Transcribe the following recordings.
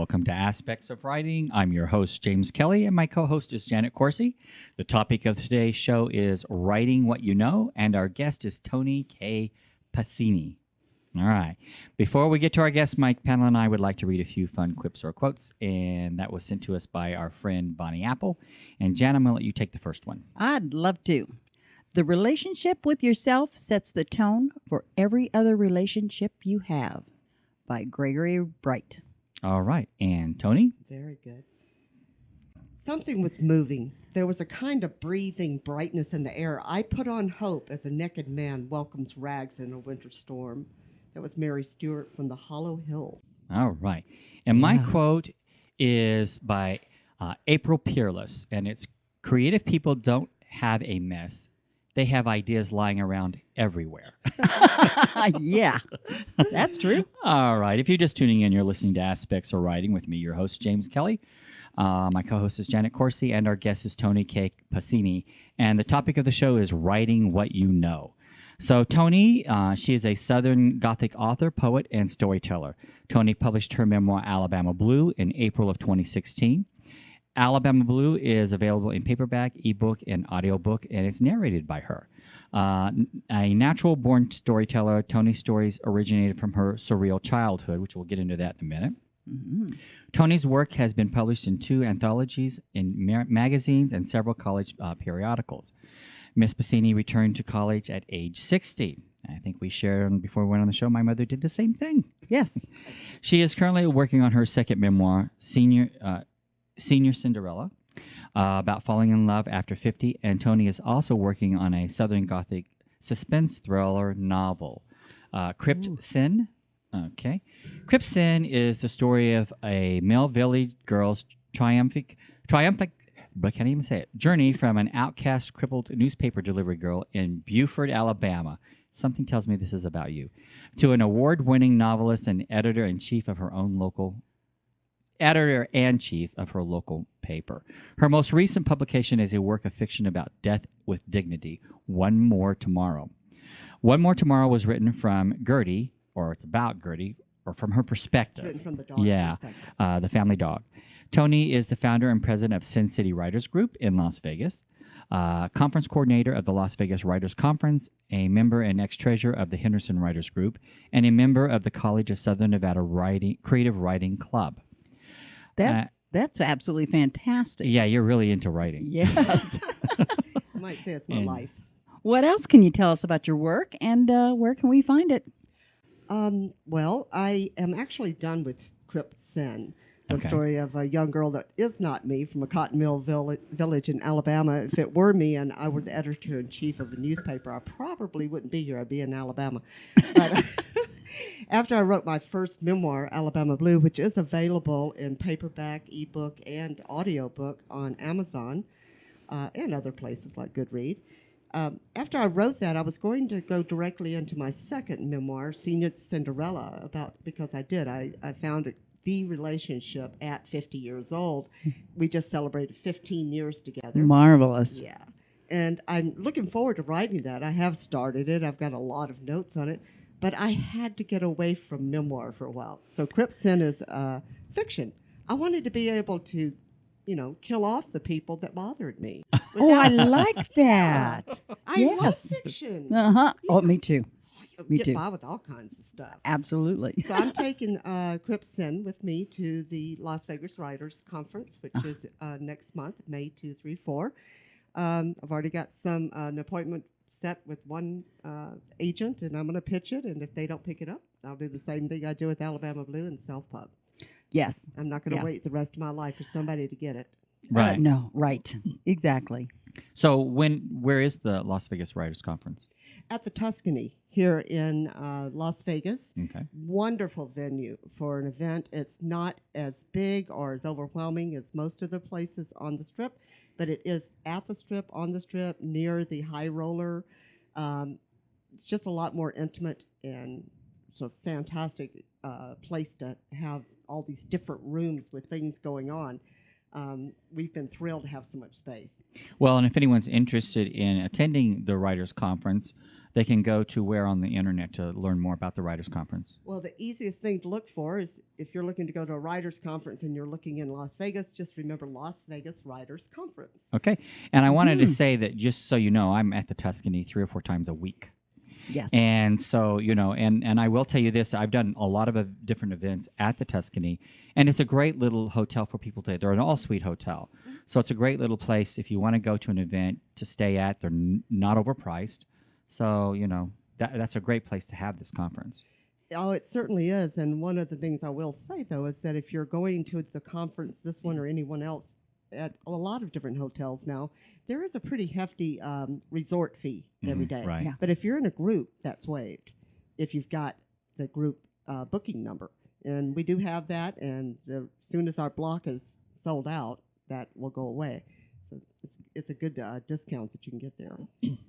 welcome to Aspects of Writing. I'm your host, James Kelly, and my co-host is Janet Corsi. The topic of today's show is Writing What You Know, and our guest is Toni Pacini. All right. Before we get to our guest, Mike, Pamela, and I would like to read a few fun quips or quotes, and that was sent to us by our friend Bonnie Apple. And Jan, I'm going to let you take the first one. I'd love to. The relationship with yourself sets the tone for every other relationship you have. By Gregory Bright. All right. And Toni? Very good. Something was moving. There was a kind of breathing brightness in the air. I put on hope as a naked man welcomes rags in a winter storm. That was Mary Stewart from the Hollow Hills. All right. And my quote is by April Peerless, and it's creative people don't have a mess. They have ideas lying around everywhere. Yeah, that's true. All right. If you're just tuning in, you're listening to Aspects of Writing with me, your host, James Kelly. My co-host is Janet Corsi, and our guest is Toni Pacini. And the topic of the show is Writing What You Know. So Toni, she is a Southern Gothic author, poet, and storyteller. Toni published her memoir, Alabama Blue, in April of 2016. Alabama Blue is available in paperback, ebook, and audiobook, and it's narrated by her. A natural-born storyteller, Toni's stories originated from her surreal childhood, which we'll get into that in a minute. Mm-hmm. Toni's work has been published in 2 anthologies, in magazines, and several college periodicals. Miss Pacini returned to college at age 60. I think we shared before we went on the show, my mother did the same thing. Yes. She is currently working on her second memoir, Senior Cinderella, about falling in love after 50. And Toni is also working on a Southern Gothic suspense thriller novel, Crypt Sin. Okay. Crypt Sin is the story of a Mill Village girl's triumphant, but I can't even say it, journey from an outcast, crippled newspaper delivery girl in Beaufort, Alabama. Something tells me this is about you. To an award-winning novelist and editor-in-chief of her local paper. Her most recent publication is a work of fiction about death with dignity, One More Tomorrow. One More Tomorrow was written from Gertie, or it's about Gertie, or from her perspective. It's written from the dog's perspective. The family dog. Toni is the founder and president of Sin City Writers Group in Las Vegas, conference coordinator of the Las Vegas Writers Conference, a member and ex-treasurer of the Henderson Writers Group, and a member of the College of Southern Nevada Creative Writing Club. That's absolutely fantastic. Yeah, you're really into writing. Yes. I might say it's my life. What else can you tell us about your work, and where can we find it? Well, I am actually done with Crypt Sin, the story of a young girl that is not me from a cotton mill village in Alabama. If it were me and I were the editor-in-chief of a newspaper, I probably wouldn't be here. I'd be in Alabama. But after I wrote my first memoir, Alabama Blue, which is available in paperback, ebook, and audiobook on Amazon and other places like Goodread, after I wrote that, I was going to go directly into my second memoir, Senior Cinderella, because I found the relationship at 50 years old. We just celebrated 15 years together. Marvelous. Yeah. And I'm looking forward to writing that. I have started it. I've got a lot of notes on it. But I had to get away from memoir for a while. So Crypt Sin is fiction. I wanted to be able to, kill off the people that bothered me. Oh, I like that. I love fiction. Uh-huh. Oh, me too. Me Get too. by with all kinds of stuff. Absolutely. So I'm taking Crypt Sin with me to the Las Vegas Writers Conference, which is next month, May 2, 3, 4. I've already got an appointment set with one agent, and I'm going to pitch it. And if they don't pick it up, I'll do the same thing I do with Alabama Blue and Self-Pub. Yes. I'm not going to wait the rest of my life for somebody to get it. Right. No, right. Exactly. So where is the Las Vegas Writers Conference? At the Tuscany here in Las Vegas. Okay. Wonderful venue for an event. It's not as big or as overwhelming as most of the places on the Strip, but it is at the Strip, on the Strip, near the High Roller. It's just a lot more intimate, and it's a fantastic place to have all these different rooms with things going on. we've been thrilled to have so much space. Well, and if anyone's interested in attending the Writers' Conference, they can go to where on the internet to learn more about the Writers' Conference? Well, the easiest thing to look for is if you're looking to go to a writers' conference and you're looking in Las Vegas, just remember Las Vegas Writers' Conference. Okay. And I wanted to say that just so you know, I'm at the Tuscany 3 or 4 times a week. Yes. And so, and I will tell you this, I've done a lot of different events at the Tuscany, and it's a great little hotel for people to, they're an all-suite hotel. So it's a great little place if you want to go to an event to stay at. They're not overpriced. So, that's a great place to have this conference. Oh, it certainly is. And one of the things I will say, though, is that if you're going to the conference, this one or anyone else, at a lot of different hotels now, there is a pretty hefty resort fee every day. Right. Yeah. But if you're in a group, that's waived if you've got the group booking number. And we do have that, and as soon as our block is sold out, that will go away. So it's a good discount that you can get there.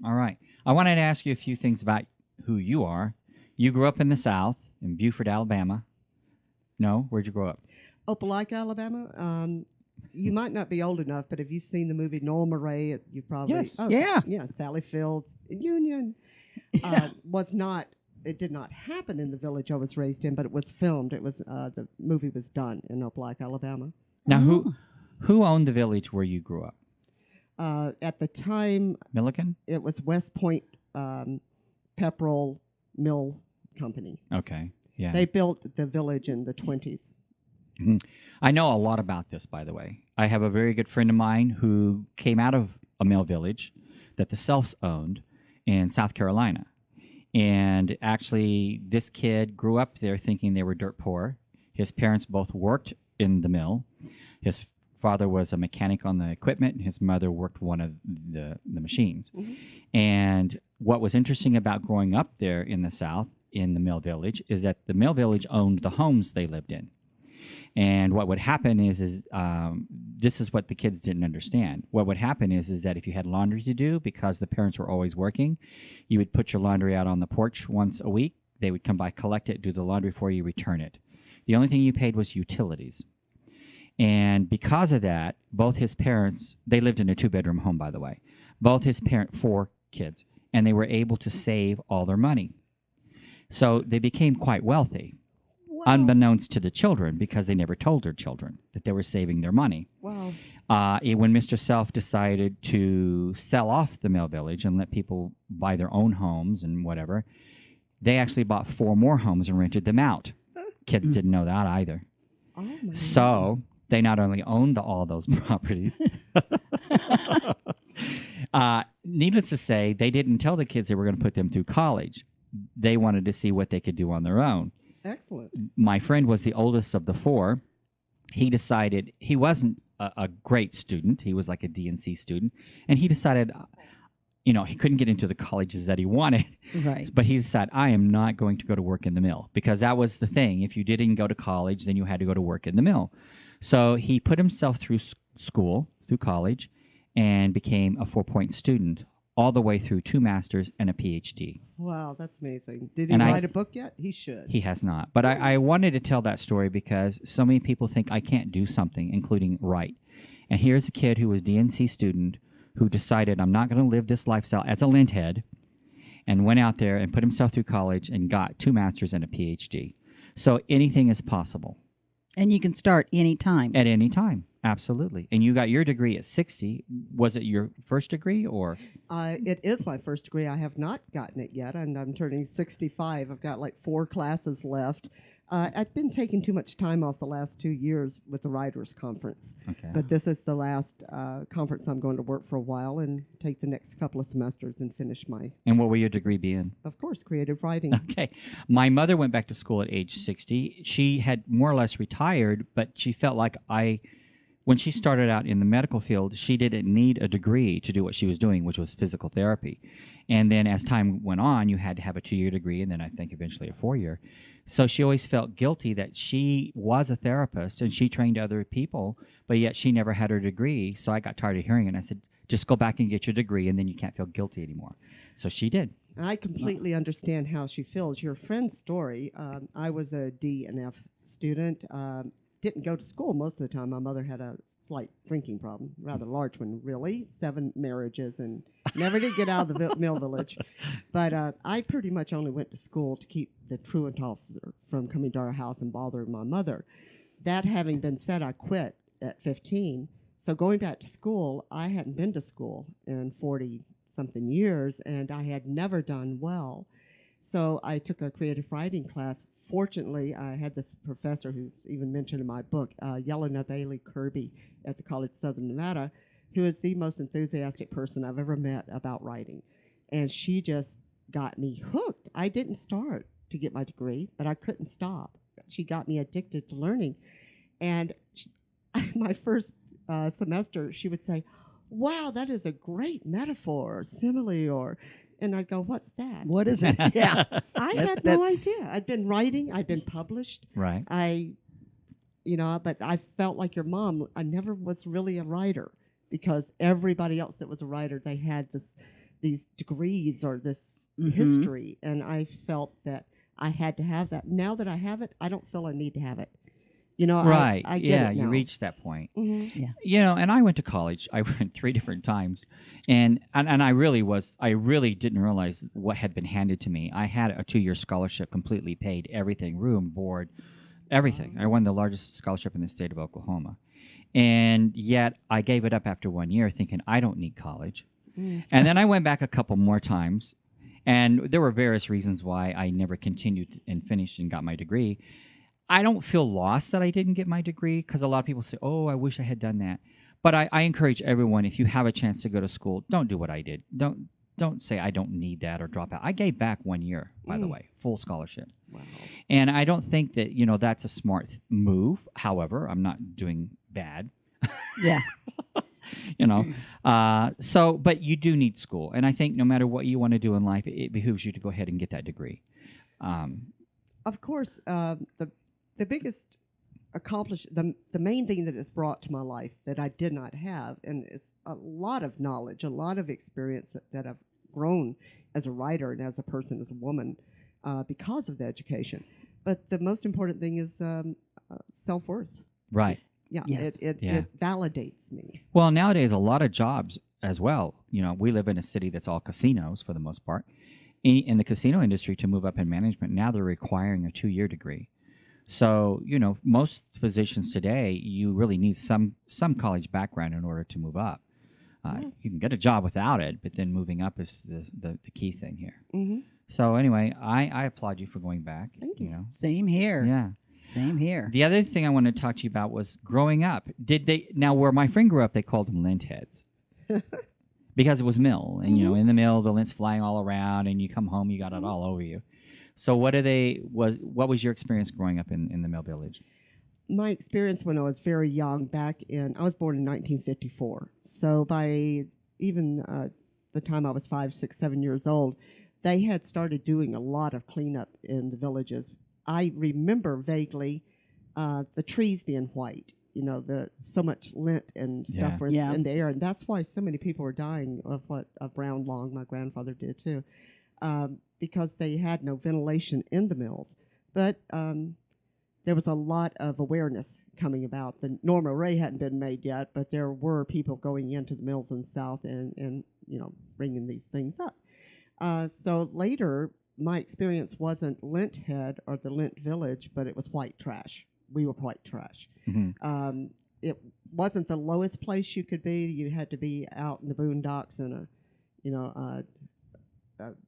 All right. I wanted to ask you a few things about who you are. You grew up in the South, in Beaufort, Alabama. No? Where'd you grow up? Opelika, Alabama. You might not be old enough, but have you seen the movie Noel Murray? You probably Yes. Yeah. Yeah. Sally Fields Union It did not happen in the village I was raised in, but it was filmed. It was the movie was done in Opelika, Alabama. Now, who owned the village where you grew up? At the time, Milliken? it was West Point Pepperell Mill Company. Okay. Yeah. They built the village in the 20s. I know a lot about this, by the way. I have a very good friend of mine who came out of a mill village that the Selfs owned in South Carolina. And actually, this kid grew up there thinking they were dirt poor. His parents both worked in the mill. His father was a mechanic on the equipment, and his mother worked one of the machines. And what was interesting about growing up there in the South, in the mill village, is that the mill village owned the homes they lived in. And what would happen is this is what the kids didn't understand. What would happen is that if you had laundry to do, because the parents were always working, you would put your laundry out on the porch once a week. They would come by, collect it, do the laundry for you, return it. The only thing you paid was utilities. And because of that, both his parents, they lived in a 2-bedroom home, by the way, both his parents, 4 kids, and they were able to save all their money. So they became quite wealthy. Unbeknownst to the children, because they never told their children that they were saving their money. Wow. When Mr. Self decided to sell off the mill village and let people buy their own homes and whatever, they actually bought 4 more homes and rented them out. Kids didn't know that either. Oh my So they not only owned all those properties, needless to say, they didn't tell the kids they were going to put them through college. They wanted to see what they could do on their own. Excellent. My friend was the oldest of the 4. He decided he wasn't a great student. He was like a D&C student. And he decided, he couldn't get into the colleges that he wanted. Right. But he decided, I am not going to go to work in the mill, because that was the thing. If you didn't go to college, then you had to go to work in the mill. So he put himself through school, through college, and became a 4-point student, all the way through 2 masters and a PhD. Wow, that's amazing. Did he And write a book yet? He should. He has not. But I wanted to tell that story because so many people think I can't do something, including write. And here's a kid who was a DNC student who decided, I'm not going to live this lifestyle as a linthead, and went out there and put himself through college and got 2 masters and a PhD. So anything is possible. And you can start any time. At any time. Absolutely. And you got your degree at 60. Was it your first degree or? It is my first degree. I have not gotten it yet, and I'm turning 65. I've got like 4 classes left. I've been taking too much time off the last 2 years with the Writers' Conference. Okay. But this is the last conference I'm going to work for a while and take the next couple of semesters and finish my, And what will your degree be in? of course, creative writing. Okay. My mother went back to school at age 60. She had more or less retired, but she felt like when she started out in the medical field, she didn't need a degree to do what she was doing, which was physical therapy. And then as time went on, you had to have a 2-year degree, and then I think eventually a 4-year. So she always felt guilty that she was a therapist and she trained other people, but yet she never had her degree. So I got tired of hearing it. And I said, just go back and get your degree, and then you can't feel guilty anymore. So she did. I completely understand how she feels. Your friend's story, I was a D and F student. didn't go to school most of the time. My mother had a slight drinking problem, rather large one, really, 7 marriages, and never did get out of the mill village. But I pretty much only went to school to keep the truant officer from coming to our house and bothering my mother. That having been said, I quit at 15. So going back to school, I hadn't been to school in 40-something years, and I had never done well. So I took a creative writing class. Fortunately, I had this professor who's even mentioned in my book, Yelena Bailey Kirby at the College of Southern Nevada, who is the most enthusiastic person I've ever met about writing. And she just got me hooked. I didn't start to get my degree, but I couldn't stop. She got me addicted to learning. And my first semester, she would say, "Wow, that is a great metaphor or simile," and I'd go, "What's that?" What is it? Yeah. I had no idea. I'd been writing. I'd been published. Right. But I felt like your mom. I never was really a writer because everybody else that was a writer, they had these degrees or this history, and I felt that I had to have that. Now that I have it, I don't feel I need to have it. Right. I get it now. You reached that point. Mm-hmm. Yeah. And I went to college. I went 3 different times, and I really didn't realize what had been handed to me. I had a 2-year scholarship, completely paid, everything, room, board, everything. I won the largest scholarship in the state of Oklahoma, and yet I gave it up after 1 year, thinking I don't need college. And then I went back a couple more times, and there were various reasons why I never continued and finished and got my degree. I don't feel lost that I didn't get my degree because a lot of people say, "Oh, I wish I had done that." But I encourage everyone, if you have a chance to go to school, don't do what I did. Don't say I don't need that or drop out. I gave back 1 year, by the way, full scholarship. Wow. And I don't think that, that's a smart move. However, I'm not doing bad. Yeah. But you do need school. And I think no matter what you want to do in life, it behooves you to go ahead and get that degree. Of course, the biggest accomplishment, the main thing that it's brought to my life that I did not have, and it's a lot of knowledge, a lot of experience that I've grown as a writer and as a person, as a woman, because of the education. But the most important thing is self-worth. Right. Yeah, Yes. It validates me. Well, nowadays, a lot of jobs as well. We live in a city that's all casinos for the most part. In the casino industry, to move up in management, now they're requiring a 2-year degree. So, most positions today, you really need some college background in order to move up. You can get a job without it, but then moving up is the key thing here. Mm-hmm. So anyway, I applaud you for going back. Thank you. Same here. Yeah. Same here. The other thing I want to talk to you about was growing up. Now where my friend grew up, they called them lint heads. Because it was mill, and in the mill, the lint's flying all around, and you come home, you got it all over you. So what was your experience growing up in the mill village? My experience when I was very young, I was born in 1954. So by even the time I was 5, 6, 7 years old, they had started doing a lot of cleanup in the villages. I remember vaguely the trees being white. So much lint and stuff was in the air, and that's why so many people were dying of brown lung. My grandfather did too, because they had no ventilation in the mills. But there was a lot of awareness coming about. The Norma Ray hadn't been made yet, but there were people going into the mills in the South and bringing these things up. So later, my experience wasn't Lint Head or the Lint Village, but it was white trash. We were white trash. Mm-hmm. It wasn't the lowest place you could be. You had to be out in the boondocks in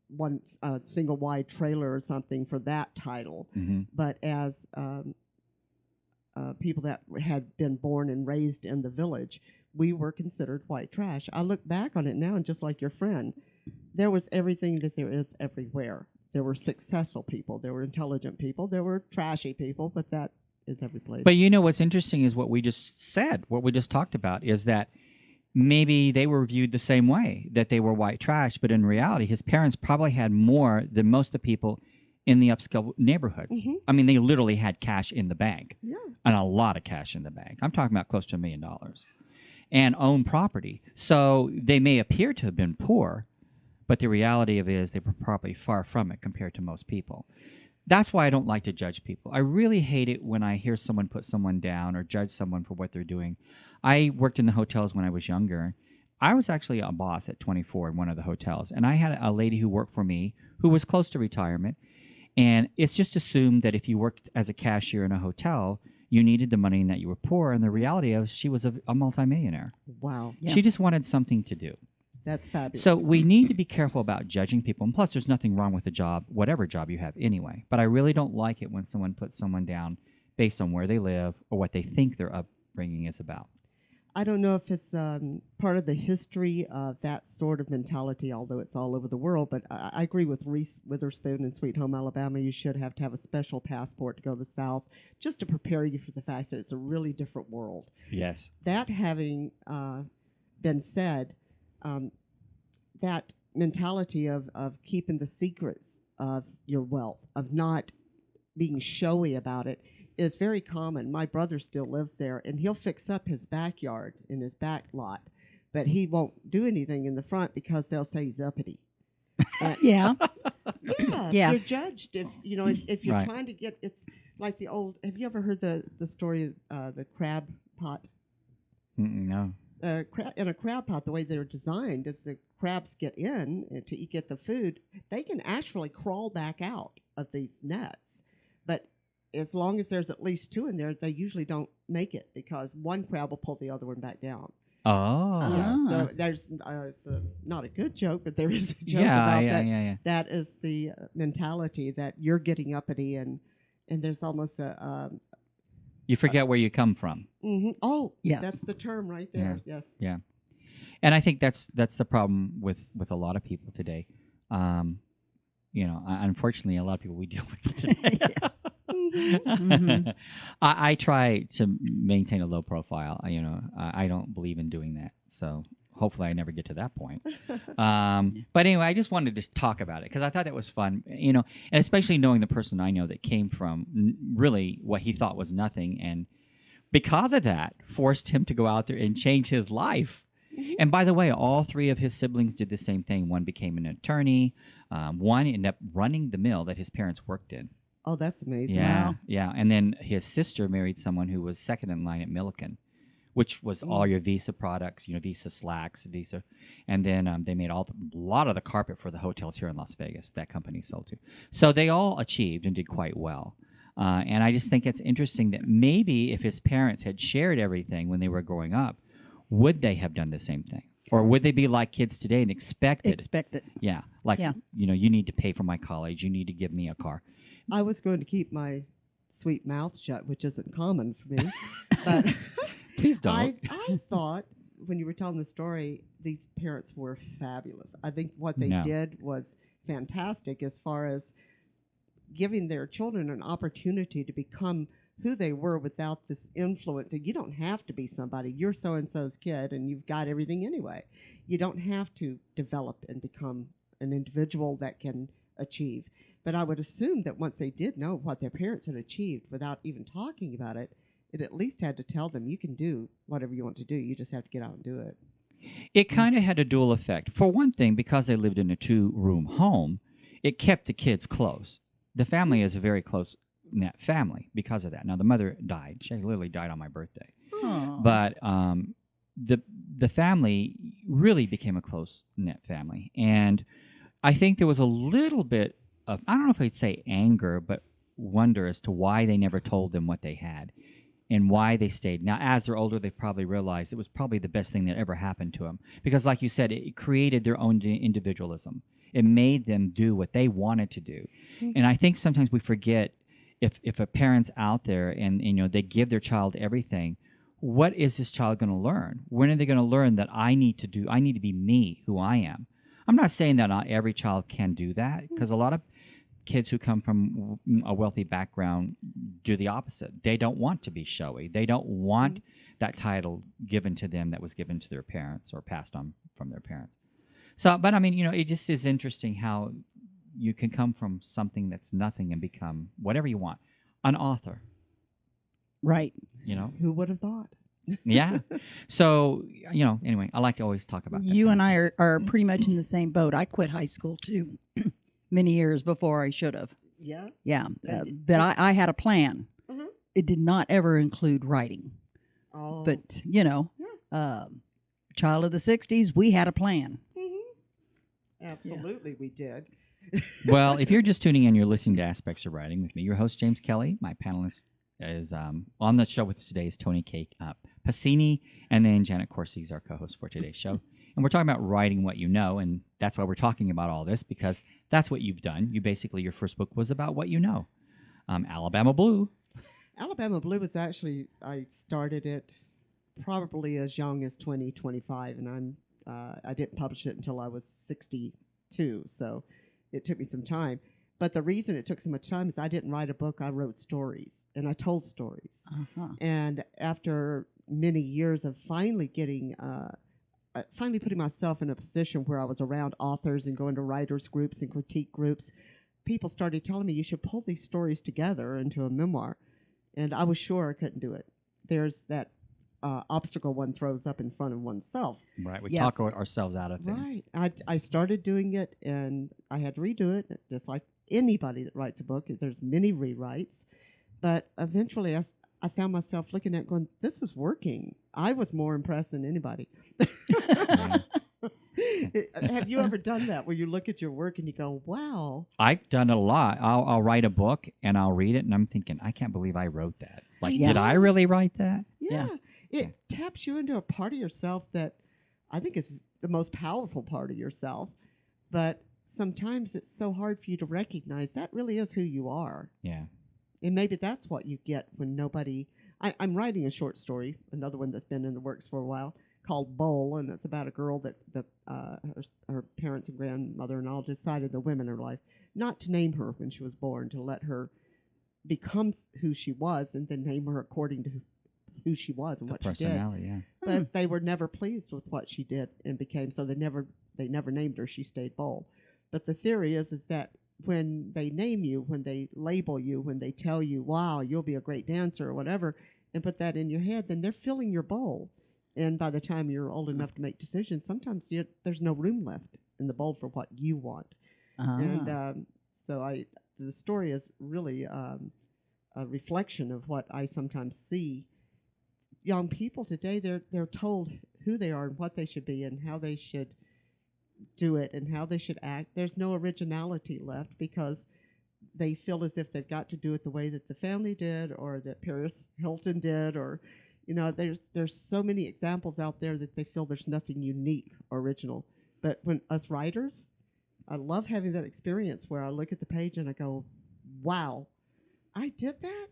one single wide trailer or something for that title. Mm-hmm. But as people that had been born and raised in the village, we were considered white trash. I look back on it now, and just like your friend, there was everything that there is everywhere. There were successful people, there were intelligent people, there were trashy people, but that is every place. But what's interesting is what we just said, what we just talked about, is that maybe they were viewed the same way, that they were white trash, but in reality, his parents probably had more than most of the people in the upscale neighborhoods. Mm-hmm. I mean, they literally had cash in the bank, Yeah. and a lot of cash in the bank. I'm talking about close to $1 million, and own property. So they may appear to have been poor, but the reality of it is they were probably far from it compared to most people. that's why I don't like to judge people. I really hate it when I hear someone put someone down or judge someone for what they're doing. I worked in the hotels when I was younger. I was actually a boss at 24 in one of the hotels, and I had a lady who worked for me who was close to retirement. And it's just assumed that if you worked as a cashier in a hotel, you needed the money and that you were poor. And the reality is she was a multimillionaire. Wow. Yeah. She just wanted something to do. That's fabulous. So we need to be careful about judging people. And plus, there's nothing wrong with a job, whatever job you have anyway. But I really don't like it when someone puts someone down based on where they live or what they think their upbringing is about. I don't know if it's part of the history of that sort of mentality, although it's all over the world, but I agree with Reese Witherspoon in Sweet Home Alabama. You should have to have a special passport to go to the South just to prepare you for the fact that it's a really different world. Yes. That having been said, that mentality of keeping the secrets of your wealth, of not being showy about it, is very common. My brother still lives there, and he'll fix up his backyard in his back lot, but he won't do anything in the front because they'll say he's uppity. Yeah. Yeah, you're judged if if you're Right. trying to get. It's like the old. Have you ever heard the story of the crab pot? No. In a crab pot, the way they're designed is the crabs get in to get the food. They can actually crawl back out of these nets, but as long as there's at least two in there, they usually don't make it because one crab will pull the other one back down. Oh. Yeah, Ah. so there's not a good joke, but there is a joke Yeah, about yeah, that. yeah. That is the mentality that you're getting uppity, and there's almost a You forget where you come from. oh Yeah. that's the term right there. Yes. Yeah. And I think that's the problem with a lot of people today. Unfortunately, a lot of people we deal with today. Mhm. I try to maintain a low profile. I don't believe in doing that. So hopefully I never get to that point. But anyway, I just wanted to talk about it because I thought that was fun. And especially knowing the person I know that came from really what he thought was nothing. And because of that, forced him to go out there and change his life. And by the way, all three of his siblings did the same thing. One became an attorney. One ended up running the mill that his parents worked in. Oh, that's amazing. Yeah, Wow. yeah. And then his sister married someone who was second in line at Milliken, which was all your Visa products, Visa Slacks, Visa. And then they made a lot of the carpet for the hotels here in Las Vegas that company sold to. So they all achieved and did quite well. And I just think it's interesting that maybe if his parents had shared everything when they were growing up, would they have done the same thing? Or would they be like kids today and expected? Yeah, like, Yeah. you need to pay for my college. You need to give me a car. I was going to keep my sweet mouth shut, which isn't common for me. But Please don't. I thought when you were telling the story, these parents were fabulous. I think what they No. did was fantastic as far as giving their children an opportunity to become who they were without this influence. And you don't have to be somebody. You're so-and-so's kid, and you've got everything anyway. You don't have to develop and become an individual that can achieve. But I would assume that once they did know what their parents had achieved without even talking about it, it at least had to tell them you can do whatever you want to do. You just have to get out and do it. It kind of had a dual effect. For one thing, because they lived in a 2-room home, it kept the kids close. The family is a very close-knit family because of that. Now, the mother died. She literally died on my birthday. Oh. But the family really became a close-knit family. And I think there was a little bit of, I don't know if I'd say anger, but wonder as to why they never told them what they had and why they stayed. Now, as they're older, they probably realized it was probably the best thing that ever happened to them. Because like you said, it created their own individualism. It made them do what they wanted to do. And I think sometimes we forget if a parent's out there and they give their child everything, what is this child going to learn? When are they going to learn that I need to be me, who I am? I'm not saying that not every child can do that, because a lot of kids who come from a wealthy background do the opposite. They don't want to be showy. They don't want that title given to them that was given to their parents or passed on from their parents. So, but I mean, it just is interesting how you can come from something that's nothing and become whatever you want. An author, Right. Who would have thought? Yeah. So, anyway, I like to always talk about that. You and kind I are pretty much in the same boat. I quit high school too, many years before I should have. Yeah. Yeah, but I had a plan. Mhm. It did not ever include writing. Oh. But, you know, child of the 60s, we had a plan. Absolutely, we did. Well, if you're just tuning in, you're listening to Aspects of Writing with me, your host, James Kelly. My panelist is on the show with us today is Toni Pacini, and then Janet Corsi is our co-host for today's show. And we're talking about writing what you know, and that's why we're talking about all this, because that's what you've done. You basically, your first book was about what you know. Alabama Blue. Alabama Blue was actually, I started it probably as young as 20, 25, and I didn't publish it until I was 62, so it took me some time. But the reason it took so much time is I didn't write a book, I wrote stories, and I told stories. And after many years of finally finally putting myself in a position where I was around authors and going to writers groups and critique groups, people started telling me you should pull these stories together into a memoir. And I was sure I couldn't do it. There's that obstacle one throws up in front of oneself. Right, we Yes. talk ourselves out of things. Right. I started doing it, and I had to redo it, just like anybody that writes a book. There's many rewrites. But eventually I found myself looking at it going, this is working. I was more impressed than anybody. Have you ever done that, where you look at your work and you go, wow? I've done it a lot. I'll write a book, and I'll read it, and I'm thinking, I can't believe I wrote that. Like, Yeah. did I really write that? Yeah. It taps you into a part of yourself that I think is the most powerful part of yourself. But sometimes it's so hard for you to recognize that really is who you are. Yeah. And maybe that's what you get when nobody... I'm writing a short story, another one that's been in the works for a while, called Bowl, and it's about a girl that her parents and grandmother and all decided, the women in her life, not to name her when she was born, to let her become who she was, and then name her according to who she was and what she did. Personality, yeah. But they were never pleased with what she did and became, so they never named her. She stayed Bowl. But the theory is that when they name you, when they label you, when they tell you, wow, you'll be a great dancer or whatever, and put that in your head, then they're filling your bowl. And by the time you're old enough to make decisions, sometimes there's no room left in the bowl for what you want. And so the story is really a reflection of what I sometimes see. Young people today, they're told who they are and what they should be and how they should do it and how they should act. There's no originality left because they feel as if they've got to do it the way that the family did or that Paris Hilton did, or there's so many examples out there that they feel there's nothing unique or original. But when us writers, I love having that experience where I look at the page and I go, wow, I did that?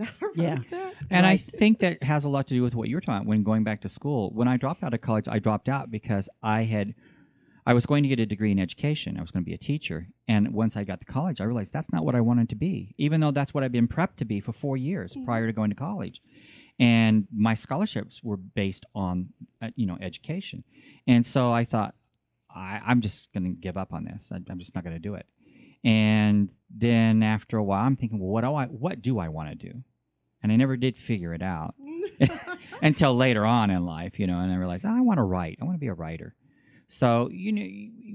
I wrote that? And I think that has a lot to do with what you were talking about when going back to school. When I dropped out of college, I dropped out because I was going to get a degree in education. I was going to be a teacher. And once I got to college, I realized that's not what I wanted to be, even though that's what I've been prepped to be for 4 years prior to going to college. And my scholarships were based on, education. And so I thought, I'm just going to give up on this. I'm just not going to do it. And then after a while, I'm thinking, well, what do I want to do? And I never did figure it out until later on in life, and I realized, I want to write. I want to be a writer. So,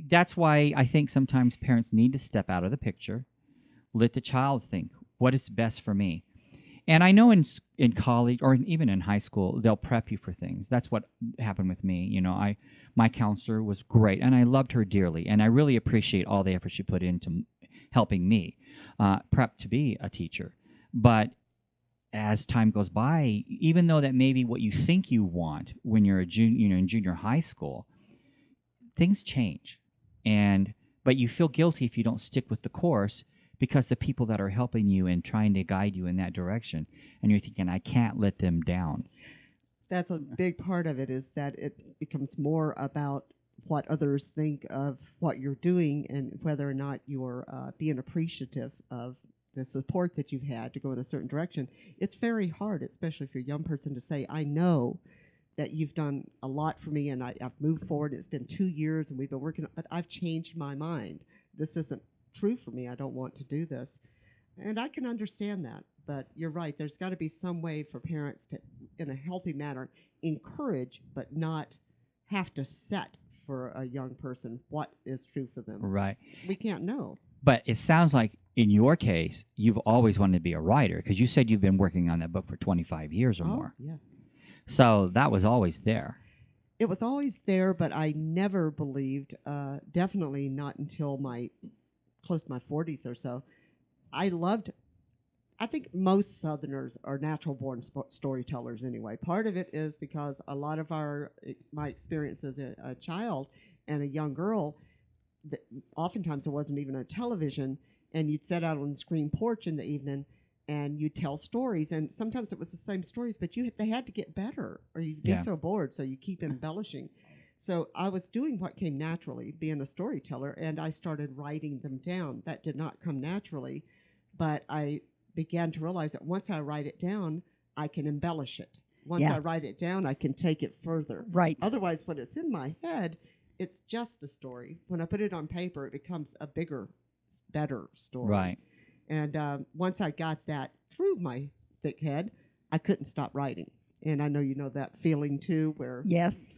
that's why I think sometimes parents need to step out of the picture, let the child think, what is best for me? And I know in college or even in high school, they'll prep you for things. That's what happened with me. My counselor was great, and I loved her dearly, and I really appreciate all the effort she put into helping me prep to be a teacher. But as time goes by, even though that may be what you think you want when you're a junior, in junior high school, things change, but you feel guilty if you don't stick with the course because the people that are helping you and trying to guide you in that direction, and you're thinking, I can't let them down. That's a big part of it, is that it becomes more about what others think of what you're doing and whether or not you're being appreciative of the support that you've had to go in a certain direction. It's very hard, especially if you're a young person, to say, I know that you've done a lot for me and I've moved forward. It's been 2 years and we've been working, but I've changed my mind. This isn't true for me. I don't want to do this. And I can understand that, but you're right. There's got to be some way for parents to, in a healthy manner, encourage, but not have to set for a young person what is true for them. Right. We can't know. But it sounds like in your case, you've always wanted to be a writer because you said you've been working on that book for 25 years or more. Yeah. So that was always there. It was always there, but I never believed, definitely not until close to my 40s or so. I think most Southerners are natural-born storytellers anyway. Part of it is because a lot of my experience as a child and a young girl, oftentimes there wasn't even a television, and you'd sit out on the screen porch in the evening and you'd tell stories, and sometimes it was the same stories, but they had to get better or you'd get so bored, so you keep embellishing. So I was doing what came naturally, being a storyteller, and I started writing them down. That did not come naturally, but I began to realize that once I write it down, I can embellish it. Once I write it down, I can take it further. Right. Otherwise, when it's in my head, it's just a story. When I put it on paper, it becomes a bigger, better story. Right. And once I got that through my thick head, I couldn't stop writing. And I know you know that feeling too, where Yes.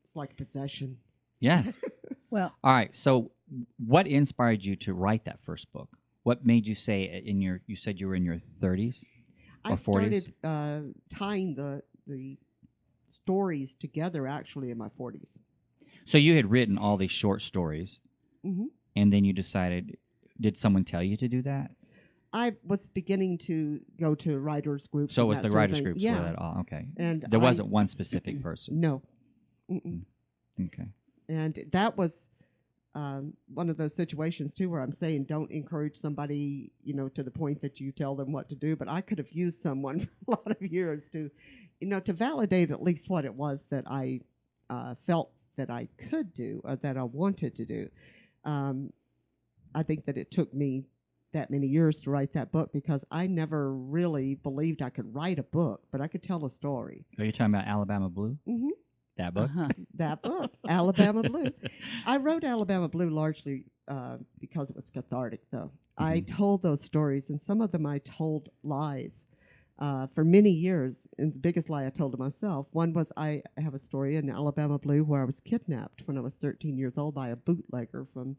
it's like a possession. Yes. Well, All right. So what inspired you to write that first book? What made you say you said you were in your 30s or I 40s? started tying the stories together actually in my 40s. So you had written all these short stories, Mm-hmm. and then you decided, did someone tell you to do that? I was beginning to go to writers' groups. So it and was that the sort of writers' thing. groups Yeah. for that all. Okay. And There wasn't one specific person. No. Mm-mm. Okay. And that was one of those situations too where I'm saying don't encourage somebody, to the point that you tell them what to do. But I could have used someone for a lot of years to validate at least what it was that I felt that I could do or that I wanted to do. I think that it took me that many years to write that book because I never really believed I could write a book, but I could tell a story. Are you talking about Alabama Blue? Mm-hmm. That book? That book, Alabama Blue. I wrote Alabama Blue largely because it was cathartic, though. I told those stories, and some of them I told lies for many years. And the biggest lie I told to myself, one was I have a story in Alabama Blue where I was kidnapped when I was 13 years old by a bootlegger from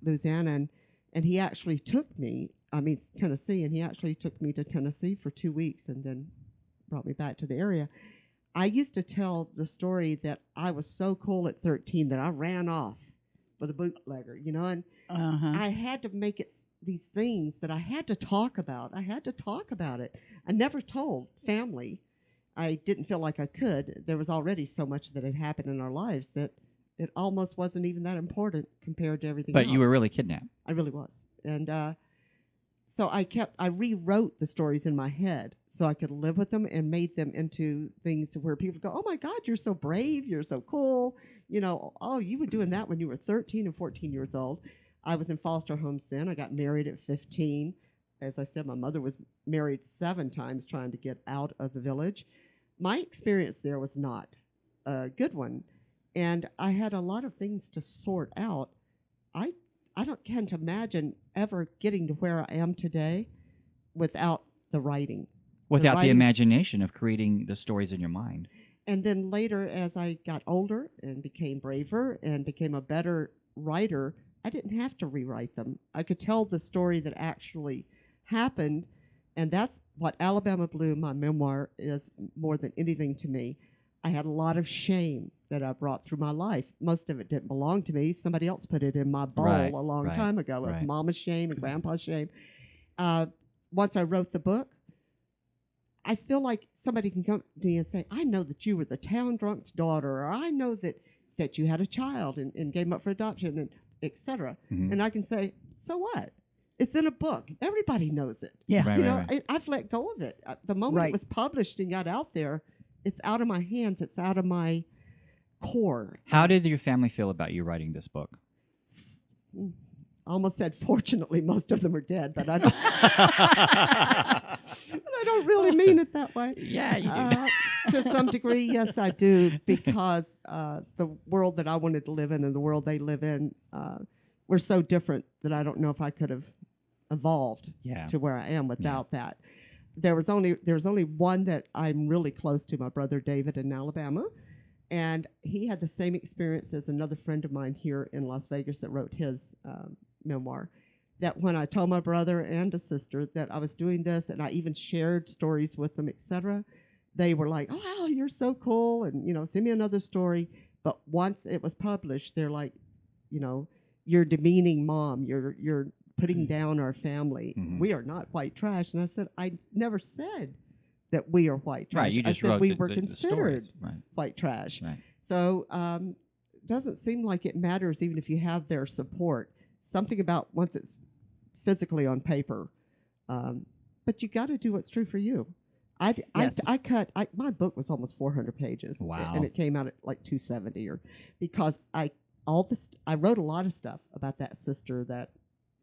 Louisiana, and he actually took me, Tennessee, and he actually took me to Tennessee for 2 weeks and then brought me back to the area. I used to tell the story that I was so cool at 13 that I ran off with a bootlegger, and I had to make it these things that I had to talk about. I had to talk about it. I never told family. I didn't feel like I could. There was already so much that had happened in our lives that it almost wasn't even that important compared to everything else. But you were really kidnapped. I really was. And so I rewrote the stories in my head so I could live with them and made them into things where people go, oh my God, you're so brave, you're so cool. Oh, you were doing that when you were 13 and 14 years old. I was in foster homes then. I got married at 15. As I said, my mother was married 7 times trying to get out of the village. My experience there was not a good one. And I had a lot of things to sort out. Can't imagine ever getting to where I am today without the writing. Without the imagination of creating the stories in your mind. And then later, as I got older and became braver and became a better writer, I didn't have to rewrite them. I could tell the story that actually happened, and that's what Alabama Blue, my memoir, is more than anything to me. I had a lot of shame that I brought through my life. Most of it didn't belong to me. Somebody else put it in my bowl a long time ago of mama's shame and grandpa's shame. Once I wrote the book, I feel like somebody can come to me and say, I know that you were the town drunk's daughter, or I know that you had a child and gave him up for adoption, and et cetera. Mm-hmm. And I can say, so what? It's in a book. Everybody knows it. Yeah. Right. I've let go of it. The moment it was published and got out there, it's out of my hands. It's out of my core. How did your family feel about you writing this book? I almost said, fortunately, most of them are dead, but I don't. But I don't really mean it that way. Yeah, you do. To some degree, yes, I do, because the world that I wanted to live in and the world they live in were so different that I don't know if I could have evolved to where I am without that. There was only one that I'm really close to, my brother David in Alabama, and he had the same experience as another friend of mine here in Las Vegas that wrote his memoir. that when I told my brother and a sister that I was doing this, and I even shared stories with them, etc., they were like, "Oh, wow, you're so cool," and send me another story. But once it was published, they're like, "You're demeaning Mom. You're putting down our family. We are not white trash." And I said, "I never said that we are white trash. Right, you just I said wrote we the were stories. considered Right. white trash." Right. So it doesn't seem like it matters even if you have their support. Something about once it's physically on paper, but you got to do what's true for you. Yes. My book was almost 400 pages. Wow. And it came out at like 270, because I wrote a lot of stuff about that sister that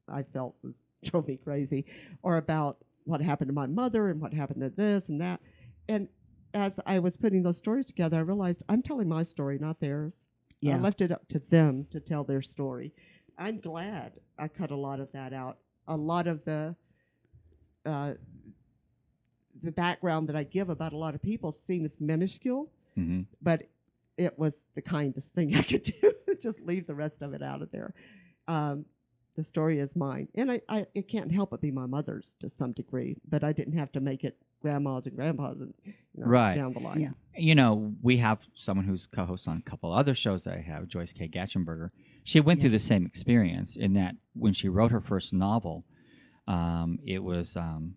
I felt drove me crazy, or about what happened to my mother and what happened to this and that. And as I was putting those stories together, I realized I'm telling my story, not theirs. Yeah. I left it up to them to tell their story. I'm glad I cut a lot of that out. A lot of the background that I give about a lot of people seems minuscule, but it was the kindest thing I could do. Just leave the rest of it out of there. The story is mine, and it can't help but be my mother's to some degree, but I didn't have to make it grandma's and grandpa's and Right. down the line. Yeah. We have someone who's co-host on a couple other shows that I have, Joyce K. Gatchenberger. She went through the same experience in that when she wrote her first novel, it was Lines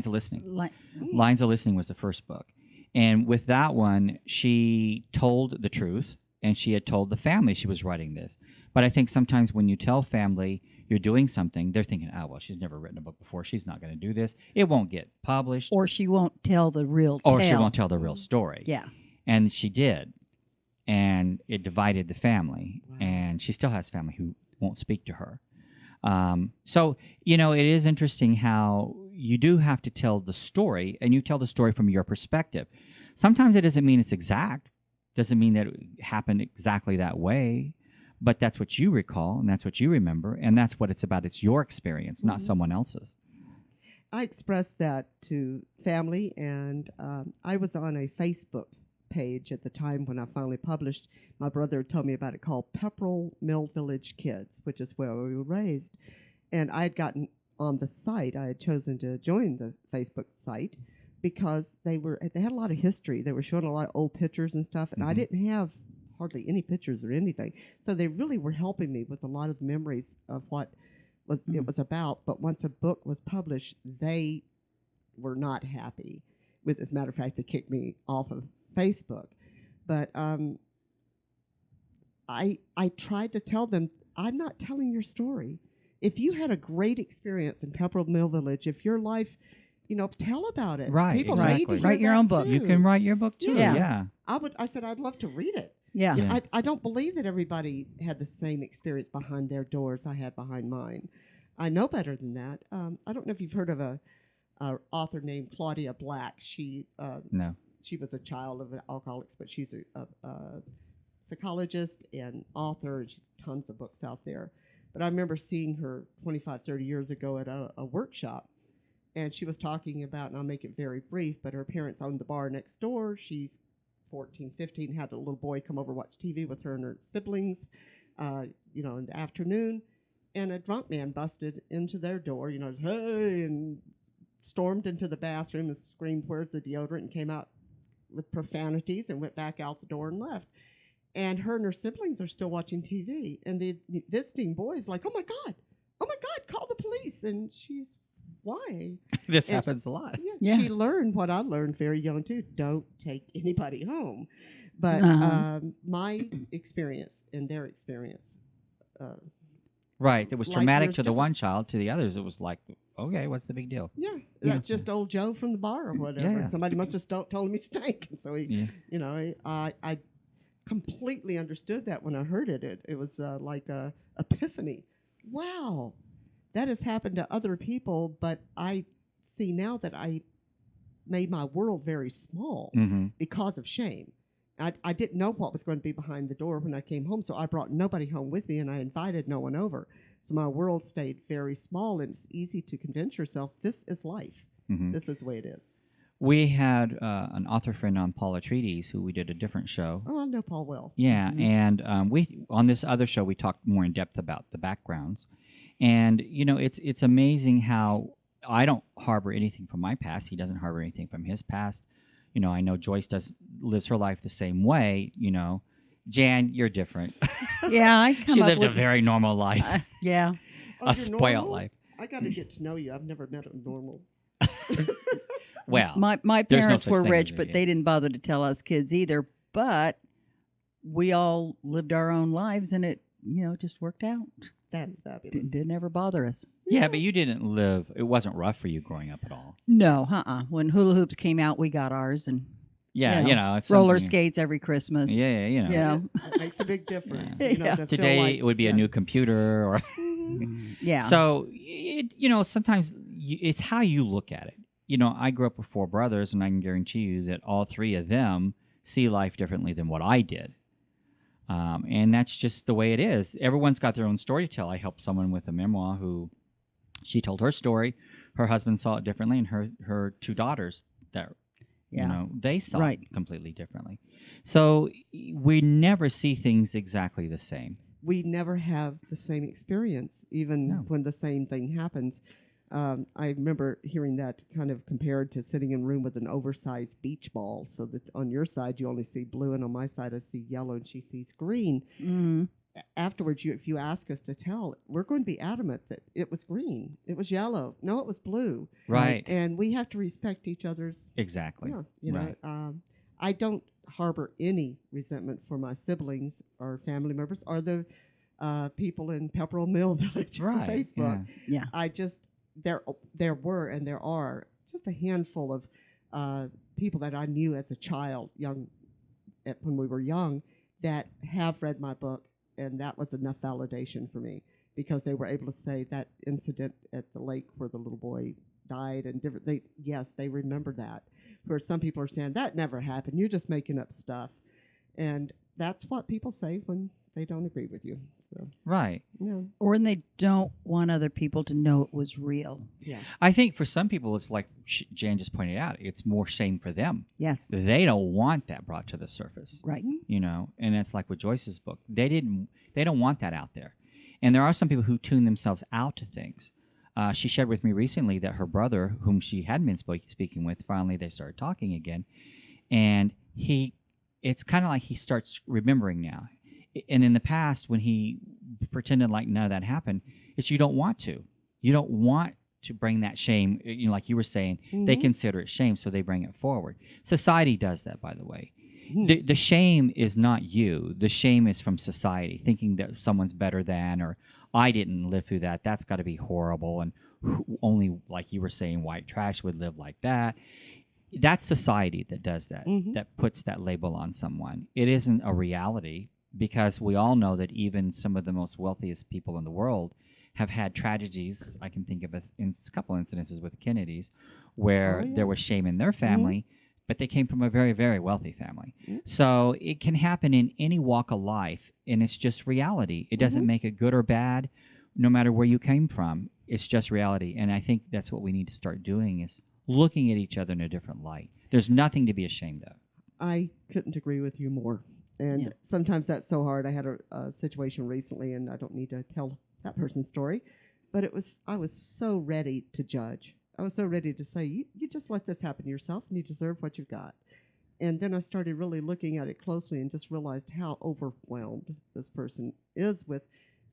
of Listening. Lines of Listening was the first book. And with that one, she told the truth, and she had told the family she was writing this. But I think sometimes when you tell family you're doing something, they're thinking, "Oh, well, she's never written a book before. She's not going to do this. It won't get published." Or she won't tell the real tale. Or she won't tell the real story. Yeah. And she did. And it divided the family. Wow. And she still has family who won't speak to her. So, it is interesting how you do have to tell the story, and you tell the story from your perspective. Sometimes it doesn't mean it's exact, doesn't mean that it happened exactly that way, but that's what you recall, and that's what you remember, and that's what it's about. It's your experience, not someone else's. I expressed that to family, and I was on a Facebook page at the time when I finally published. My brother told me about it, called Pepperell Mill Village Kids, which is where we were raised. And I had gotten on the site. I had chosen to join the Facebook site because they had a lot of history. They were showing a lot of old pictures and stuff, and I didn't have hardly any pictures or anything. So they really were helping me with a lot of the memories of what it was about. But once a book was published, they were not happy with. As a matter of fact, they kicked me off of Facebook. But I tried to tell them, I'm not telling your story. If you had a great experience in Pepperell Mill Village, if your life, tell about it. Right, People exactly. need to hear Write your that own book. too. You can write your book too. Yeah. I said I'd love to read it. Yeah. Yeah. I don't believe that everybody had the same experience behind their doors I had behind mine. I know better than that. I don't know if you've heard of a author named Claudia Black. No. She was a child of alcoholics, but she's a psychologist and author. She's tons of books out there. But I remember seeing her 25, 30 years ago at a workshop, and she was talking about, and I'll make it very brief, but her parents owned the bar next door. She's 14, 15, had a little boy come over watch TV with her and her siblings, in the afternoon, and a drunk man busted into their door, hey, and stormed into the bathroom and screamed, "Where's the deodorant?" and came out with profanities and went back out the door and left. And her siblings are still watching TV. And the visiting boy is like, oh my God, call the police. And she's, why? This happens a lot. Yeah. She learned what I learned very young too. Don't take anybody home. But my experience and their experience. Right. It was Light traumatic years to the different. one child. To the others, it was like, okay, what's the big deal? Yeah, Yeah. that's just old Joe from the bar or whatever. Yeah. Somebody must have told him he stank. And so he, Yeah. I completely understood that when I heard it. It was like a epiphany. Wow, that has happened to other people, but I see now that I made my world very small because of shame. I didn't know what was going to be behind the door when I came home, so I brought nobody home with me, and I invited no one over. So my world stayed very small, and it's easy to convince yourself this is life. This is the way it is. We had an author friend on, Paul Atreides, who we did a different show. Oh, I know Paul well. Yeah, and we on this other show we talked more in depth about the backgrounds, and it's amazing how I don't harbor anything from my past. He doesn't harbor anything from his past. I know Joyce lives her life the same way. Jan, you're different. Yeah, I come She up lived a with, very normal life, yeah. Oh, a you're spoiled normal? life. I got to get to know you. I've never met a normal. Well, My there's no parents such were thing as rich, a but kid. they didn't bother to tell us kids either. But we all lived our own lives, and it just worked out. That's fabulous. Didn't ever bother us. yeah, but you didn't live. It wasn't rough for you growing up at all. No, When hula hoops came out, we got ours, and Yeah, it's roller something- skates every Christmas. Yeah, Yeah. That makes a big difference. Yeah. Yeah. To feel Today like- it would be a yeah. new computer, or Yeah. so. Sometimes it's how you look at it. I grew up with 4 brothers, and I can guarantee you that all 3 of them see life differently than what I did. And that's just the way it is. Everyone's got their own story to tell. I helped someone with a memoir who she told her story. Her husband saw it differently, and her 2 daughters that they saw Right. it completely differently. So we never see things exactly the same. We never have the same experience, even No. when the same thing happens. I remember hearing that kind of compared to sitting in a room with an oversized beach ball, so that on your side you only see blue, and on my side I see yellow, and she sees green. Mhm. Afterwards, if you ask us to tell, we're going to be adamant that it was green, it was yellow, no, it was blue. Right. And we have to respect each other's. Exactly. Yeah, Right. I don't harbor any resentment for my siblings or family members or the people in Pepperell Mill Village on Right. Facebook. Yeah. Yeah. I just there were and there are just a handful of people that I knew as a child, when we were young, that have read my book, and that was enough validation for me, because they were able to say that incident at the lake where the little boy died and different. They remember that. Where some people are saying that never happened, you're just making up stuff, and that's what people say when they don't agree with you. So, Right. yeah. Or when they don't want other people to know it was real. Yeah. I think for some people, it's like Jan just pointed out, it's more shame for them. Yes. They don't want that brought to the surface, Right. and it's like with Joyce's book. They don't want that out there. And there are some people who tune themselves out to things. She shared with me recently that her brother, whom she hadn't been speaking with, finally they started talking again. And it's kind of like he starts remembering now. And in the past, when he pretended like none of that happened, it's you don't want to. You don't want to bring that shame. Like you were saying, they consider it shame, so they bring it forward. Society does that, by the way. The shame is not you. The shame is from society, thinking that someone's better than, or I didn't live through that. That's got to be horrible. And only, like you were saying, white trash would live like that. That's society that does that, that puts that label on someone. It isn't a reality, because we all know that even some of the most wealthiest people in the world have had tragedies. I can think of a couple incidences with the Kennedys where there was shame in their family, but they came from a very, very wealthy family. So it can happen in any walk of life, and it's just reality. It doesn't make it good or bad, no matter where you came from. It's just reality. And I think that's what we need to start doing, is looking at each other in a different light. There's nothing to be ashamed of. I couldn't agree with you more. And sometimes that's so hard. I had a situation recently, and I don't need to tell that person's story, but I was so ready to judge. I was so ready to say, you just let this happen to yourself, and you deserve what you've got. And then I started really looking at it closely and just realized how overwhelmed this person is with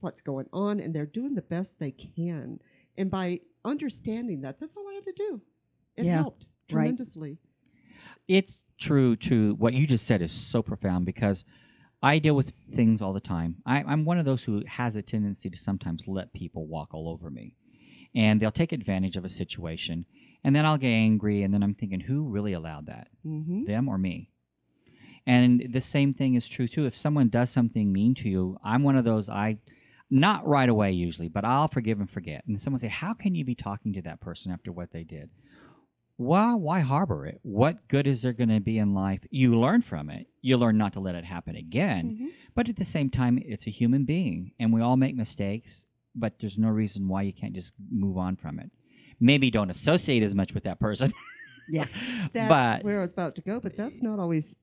what's going on, and they're doing the best they can. And by understanding that, that's all I had to do. It helped tremendously. It's true, too. What you just said is so profound, because I deal with things all the time. I'm one of those who has a tendency to sometimes let people walk all over me. And they'll take advantage of a situation, and then I'll get angry, and then I'm thinking, who really allowed that? Them or me? And the same thing is true, too. If someone does something mean to you, I'm one of those, not right away usually, but I'll forgive and forget. And someone say, how can you be talking to that person after what they did? Well, why harbor it? What good is there going to be in life? You learn from it. You learn not to let it happen again. But at the same time, it's a human being, and we all make mistakes, but there's no reason why you can't just move on from it. Maybe don't associate as much with that person. Yeah. That's But where I was about to go, but that's not always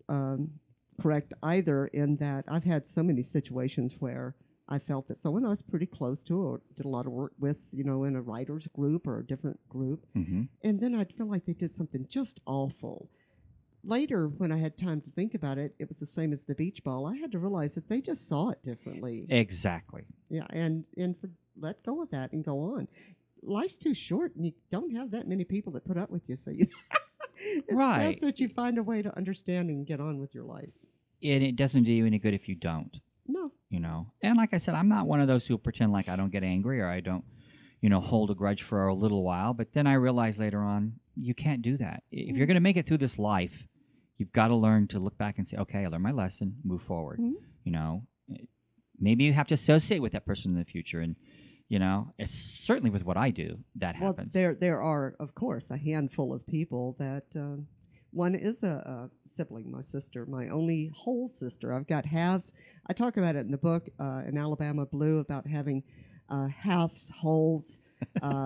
correct either, in that I've had so many situations where I felt that someone I was pretty close to or did a lot of work with, in a writer's group or a different group, mhm, and then I'd feel like they did something just awful. Later, when I had time to think about it, it was the same as the beach ball. I had to realize that they just saw it differently. exactly. Yeah, and let go of that and go on. Life's too short, and you don't have that many people that put up with you. So it's Right. best that you find a way to understand and get on with your life. And it doesn't do you any good if you don't. No, And like I said, I'm not one of those who pretend like I don't get angry or I don't, hold a grudge for a little while. But then I realized later on, you can't do that. If you're going to make it through this life, you've got to learn to look back and say, okay, I learned my lesson, move forward. Mhm. Maybe you have to associate with that person in the future. And, it's certainly with what I do that well, happens. there are, of course, a handful of people that. One is a sibling, my sister, my only whole sister. I've got halves. I talk about it in the book, in Alabama Blue, about having halves, wholes,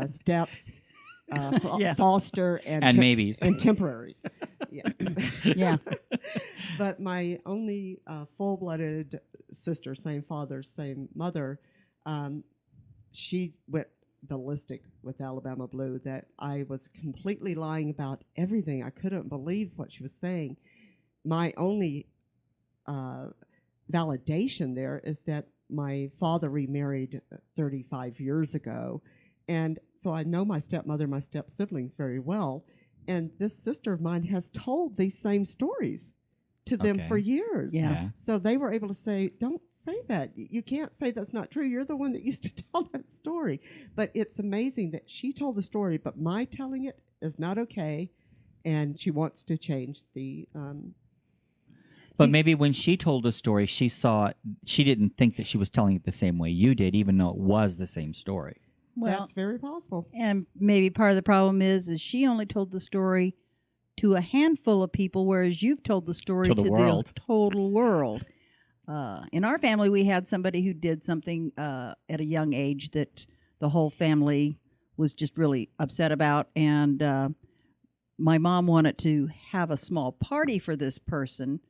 steps, Yeah. foster, and And maybes. and temporaries. Yeah. Yeah. But my only full-blooded sister, same father, same mother, she went ballistic with Alabama Blue, that I was completely lying about everything. I couldn't believe what she was saying. My only validation there is that my father remarried 35 years ago. And so I know my stepmother, my step siblings very well. And this sister of mine has told these same stories to them Okay. for years. Yeah. So they were able to say, don't say that. You can't say that's not true. You're the one that used to tell that story. But it's amazing that she told the story, but my telling it is not okay. And she wants to change the. But See- maybe when she told a story, she didn't think that she was telling it the same way you did, even though it was the same story. Well, That's very possible. and maybe part of the problem is she only told the story to a handful of people, whereas you've told the story To the world. total world. In our family, we had somebody who did something at a young age that the whole family was just really upset about, and my mom wanted to have a small party for this person.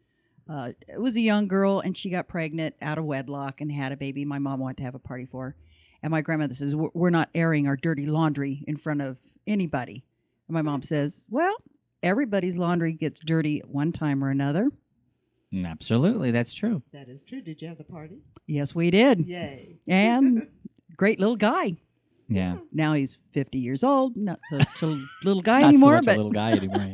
It was a young girl, and she got pregnant out of wedlock and had a baby. My mom wanted to have a party for her. And my grandmother says, we're not airing our dirty laundry in front of anybody. And my mom says, well, everybody's laundry gets dirty at one time or another. Absolutely, that's true. That is true. Did you have the party? Yes, we did. Yay. And great little guy. Yeah. Now he's 50 years old, not such a little guy Not anymore. so much but a little guy anymore.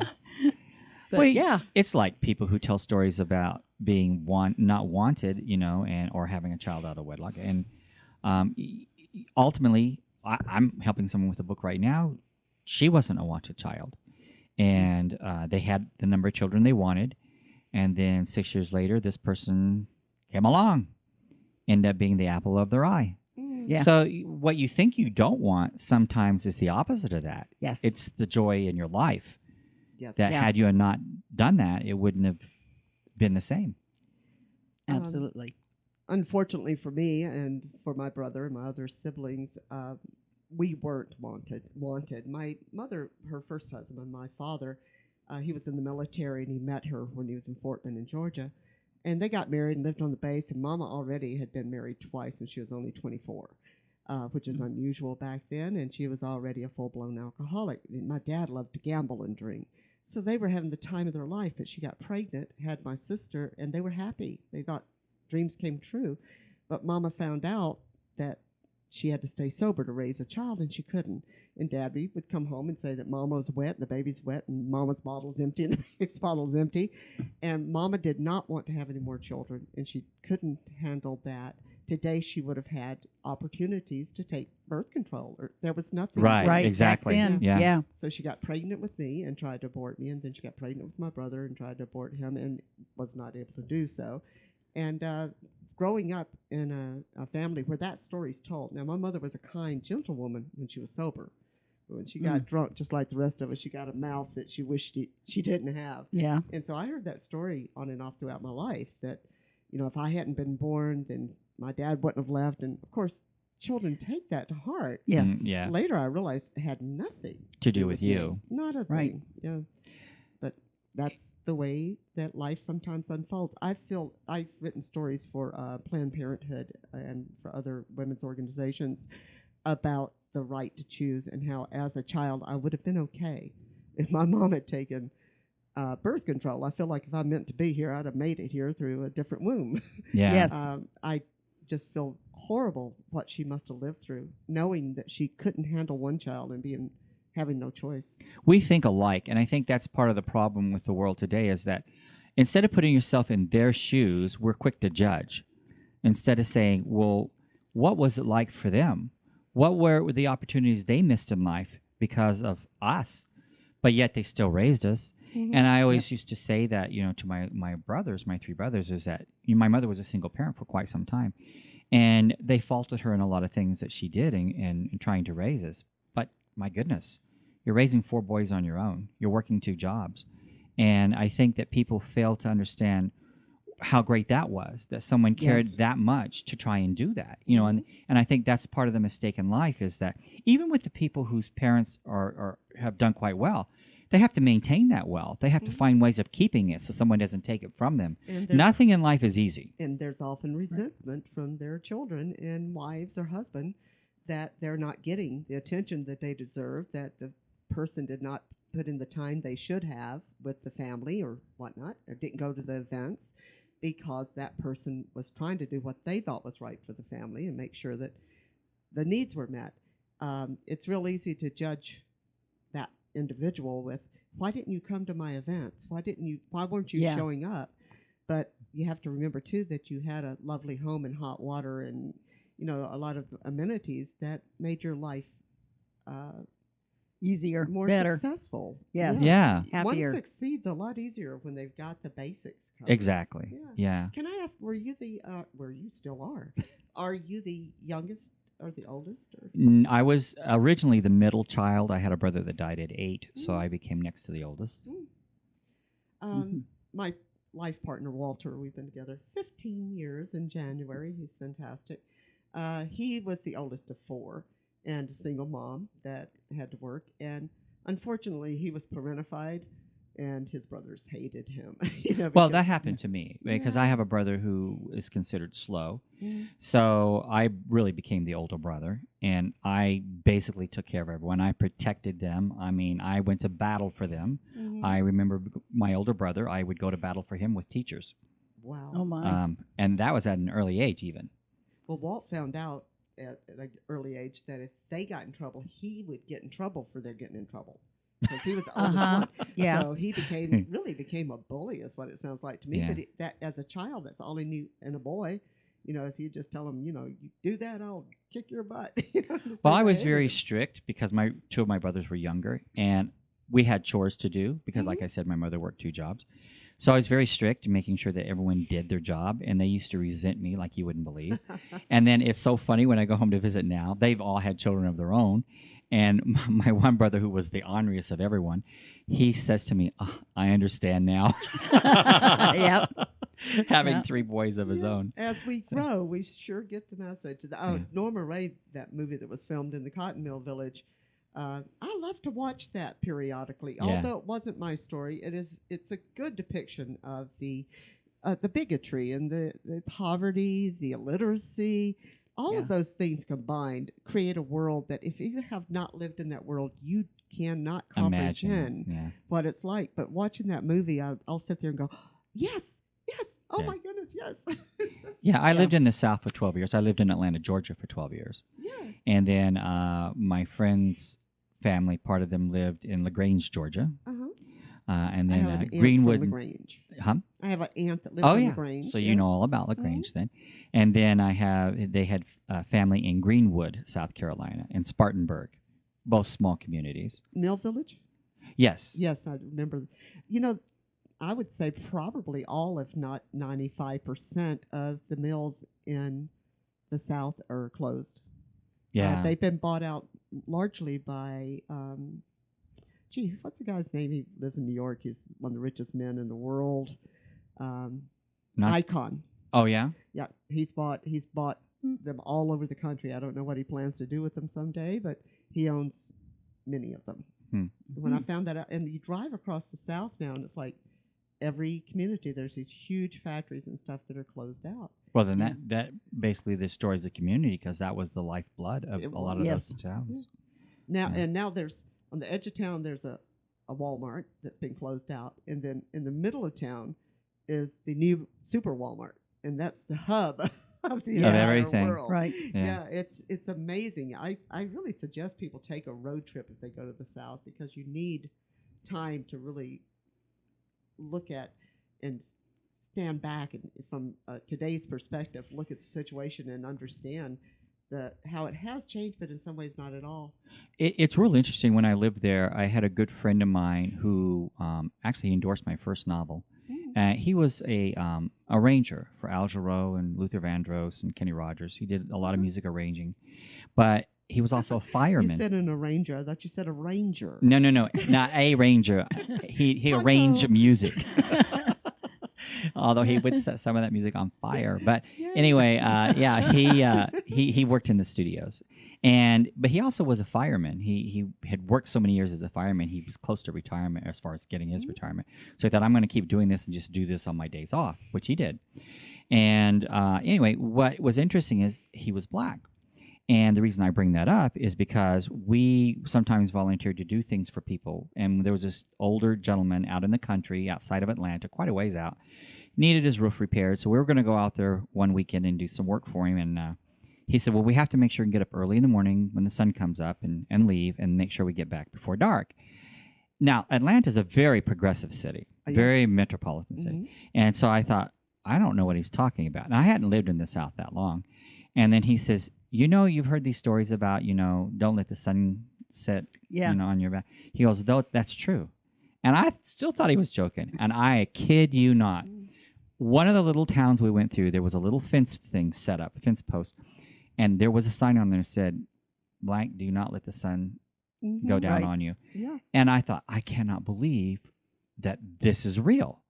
but Well, yeah. It's like people who tell stories about being not wanted, and or having a child out of wedlock. And ultimately, I'm helping someone with a book right now. She wasn't a wanted child. And they had the number of children they wanted. And then 6 years later, this person came along, ended up being the apple of their eye. Yeah. So what you think you don't want sometimes is the opposite of that. Yes. It's the joy in your life Yes. that Yeah. had you not done that, it wouldn't have been the same. Absolutely. Unfortunately for me and for my brother and my other siblings, we weren't wanted. My mother, her first husband, my father, he was in the military, and he met her when he was in Fort Benning, Georgia. And they got married and lived on the base, and Mama already had been married twice, and she was only 24, which is unusual back then, and she was already a full-blown alcoholic. And my dad loved to gamble and drink. So they were having the time of their life, but she got pregnant, had my sister, and they were happy. They thought dreams came true. But Mama found out that she had to stay sober to raise a child, and she couldn't. And Daddy would come home and say that Mama was wet, and the baby's wet, and Mama's bottle's empty, and the baby's bottle's empty. And Mama did not want to have any more children, and she couldn't handle that. Today, she would have had opportunities to take birth control. Or there was nothing. Right. Right. exactly. Back then. Yeah. Yeah. So she got pregnant with me and tried to abort me, and then she got pregnant with my brother and tried to abort him and was not able to do so. And growing up in a family where that story's told. Now, my mother was a kind, gentle woman when she was sober. But when she got drunk, just like the rest of us, she got a mouth that she wished she didn't have. Yeah. And so I heard that story on and off throughout my life that, if I hadn't been born, then my dad wouldn't have left. And, of course, children take that to heart. Yes. Yeah. Later, I realized it had nothing To do with me. you. Not a Right. thing. Yeah. But that's the way that life sometimes unfolds. I've written stories for Planned Parenthood and for other women's organizations about the right to choose and how, as a child, I would have been okay if my mom had taken birth control. I feel like if I meant to be here, I'd have made it here through a different womb. Yeah. Yes. I just feel horrible what she must have lived through, knowing that she couldn't handle one child and having no choice. We think alike, and I think that's part of the problem with the world today is that instead of putting yourself in their shoes, we're quick to judge. Instead of saying, well, what was it like for them? What were the opportunities they missed in life because of us? But yet they still raised us. And I always used to say that, to my brothers, my three brothers, is that my mother was a single parent for quite some time. And they faulted her in a lot of things that she did in trying to raise us. But my goodness, you're raising 4 boys on your own. You're working 2 jobs. And I think that people fail to understand how great that was, that someone cared that much to try and do that. And I think that's part of the mistake in life is that even with the people whose parents have done quite well, they have to maintain that wealth. They have to find ways of keeping it so someone doesn't take it from them. Nothing in life is easy. And there's often resentment from their children and wives or husband that they're not getting the attention that they deserve, that the person did not put in the time they should have with the family or whatnot, or didn't go to the events because that person was trying to do what they thought was right for the family and make sure that the needs were met. It's real easy to judge that individual with, why didn't you come to my events? Why weren't you showing up? But you have to remember too that you had a lovely home and hot water and a lot of amenities that made your life Easier, more better. Successful. Yes. Yeah. Happier. One succeeds a lot easier when they've got the basics covered. Exactly. Yeah. Can I ask, were you where you still are you the youngest or the oldest? Or? I was originally the middle child. I had a brother that died at 8, so I became next to the oldest. My life partner, Walter, we've been together 15 years in January. He's fantastic. He was the oldest of 4 and a single mom that had to work. And unfortunately, he was parentified, and his brothers hated him. Well, that happened to me because I have a brother who is considered slow. So I really became the older brother, and I basically took care of everyone. I protected them. I mean, I went to battle for them. I remember my older brother, I would go to battle for him with teachers. Wow. Oh, my. And that was at an early age even. Well, Walt found out at an early age that if they got in trouble, he would get in trouble for their getting in trouble. Because he was the oldest one. Yeah. So he really became a bully, is what it sounds like to me. Yeah. But that as a child, that's all he knew. And a boy, as he'd just tell him, you do that, I'll kick your butt. Well, I was very strict because 2 of my brothers were younger, and we had chores to do because, like I said, my mother worked 2 jobs. So I was very strict, making sure that everyone did their job, and they used to resent me like you wouldn't believe. And then it's so funny when I go home to visit now, they've all had children of their own. And my one brother, who was the orneriest of everyone, he says to me, I understand now. Yep. Having 3 boys of his own. As we grow, we sure get the message. Norma Ray, that movie that was filmed in the Cotton Mill Village, I love to watch that periodically. Yeah. Although it wasn't my story, it's a good depiction of the bigotry and the poverty, the illiteracy. All of those things combined create a world that if you have not lived in that world, you cannot comprehend what it's like. But watching that movie, I'll sit there and go, yes, oh my goodness, yes. I lived in the South for 12 years. I lived in Atlanta, Georgia for 12 years. Yeah. And then my friend's family, part of them lived in LaGrange, Georgia. And then I have an Greenwood. aunt from LaGrange. Huh? I have an aunt that lives in LaGrange. So you know all about LaGrange then. And then they had family in Greenwood, South Carolina, and Spartanburg, both small communities. Mill Village? Yes. Yes, I remember. I would say probably all, if not 95% of the mills in the South are closed. Yeah. They've been bought out largely by, what's the guy's name? He lives in New York. He's one of the richest men in the world. Icon. Oh, yeah? Yeah, he's bought them all over the country. I don't know what he plans to do with them someday, but he owns many of them. When I found that out, and you drive across the South now, and it's like every community, there's these huge factories and stuff that are closed out. Well, then that basically destroys the community because that was the lifeblood of a lot of those towns. Now and now there's on the edge of town there's a Walmart that's been closed out, and then in the middle of town is the new Super Walmart, and that's the hub of the entire everything. world. Right. Yeah, it's amazing. I really suggest people take a road trip if they go to the South, because you need time to really look at and stand back and from today's perspective, look at the situation and understand how it has changed, but in some ways not at all. It's really interesting. When I lived there, I had a good friend of mine who actually endorsed my first novel. He was a arranger for Al Jarreau and Luther Vandross and Kenny Rogers. He did a lot of music arranging, but he was also a fireman. You said an arranger. I thought you said a ranger. No, not a ranger. He arranged music. Although he would set some of that music on fire. But anyway, he worked in the studios. But he also was a fireman. He had worked so many years as a fireman, he was close to retirement as far as getting his retirement. So he thought, I'm going to keep doing this and just do this on my days off, which he did. And anyway, what was interesting is he was black. And the reason I bring that up is because we sometimes volunteered to do things for people. And there was this older gentleman out in the country outside of Atlanta, quite a ways out, needed his roof repaired. So we were going to go out there one weekend and do some work for him. And he said, well, we have to make sure and get up early in the morning when the sun comes up and leave and make sure we get back before dark. Now, Atlanta is a very progressive city, very metropolitan city. And so I thought, I don't know what he's talking about. And I hadn't lived in the South that long. And then he says, you've heard these stories about, don't let the sun set on your back. He goes, that's true. And I still thought he was joking. And I kid you not. One of the little towns we went through, there was a little fence thing set up, a fence post. And there was a sign on there that said, blank, do not let the sun go down on you. Yeah. And I thought, I cannot believe that this is real,